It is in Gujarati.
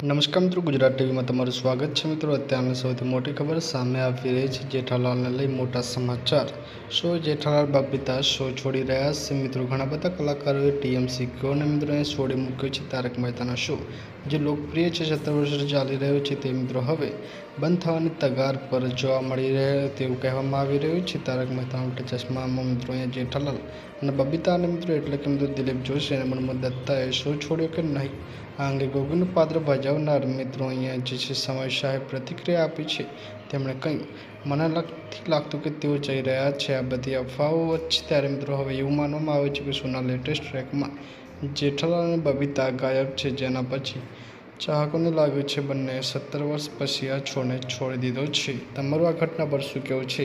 નમસ્કાર મિત્રો, ગુજરાત ટીવીમાં તમારું સ્વાગત છે. મિત્રો, અત્યારની સૌથી મોટી ખબર સામે આવી રહી છે. જેઠાલાલને લઈ મોટા સમાચાર. શો જેઠાલાલ બબીતા શો છોડી રહ્યા છે. મિત્રો, ઘણા બધા કલાકારોએ ટીએમસી કહો અને મિત્રોએ છોડી મૂક્યો છે તારક મહેતાનો શો, જે લોકપ્રિય છે, 17 વર્ષથી ચાલી રહ્યો છે. તે મિત્રો હવે બંધ થવાની તગાર પર જોવા મળી રહ્યો તેવું કહેવામાં આવી રહ્યું છે. તારક મહેતાના ઉલ્ટા ચશ્મામાં મિત્રો અહીંયા જેઠાલાલ અને બબીતા અને મિત્રો એટલે કે મિત્રો દિલીપ જોશી અને મન્મથ દત્તાએ શો છોડ્યો કે નહીં, આ અંગે ગોગીનું પાત્ર ભજવનાર મિત્રો અહીંયા જે છે સમય શાહે પ્રતિક્રિયા આપી છે. તેમણે કહ્યું, મને નથી લાગતું કે તેઓ જઈ રહ્યા છે આ બધી અફવાઓ વચ્ચે. ત્યારે મિત્રો હવે એવું માનવામાં આવે છે કે શોના લેટેસ્ટ ટ્રેકમાં જેઠાલાલ અને બબીતા ગાયબ છે, જેના પછી ચાહકોને લાગ્યું છે બંનેએ 17 વર્ષ પછી આ શોને છોડી દીધો છે. તમારું આ ઘટના પર શું કહેવું છે?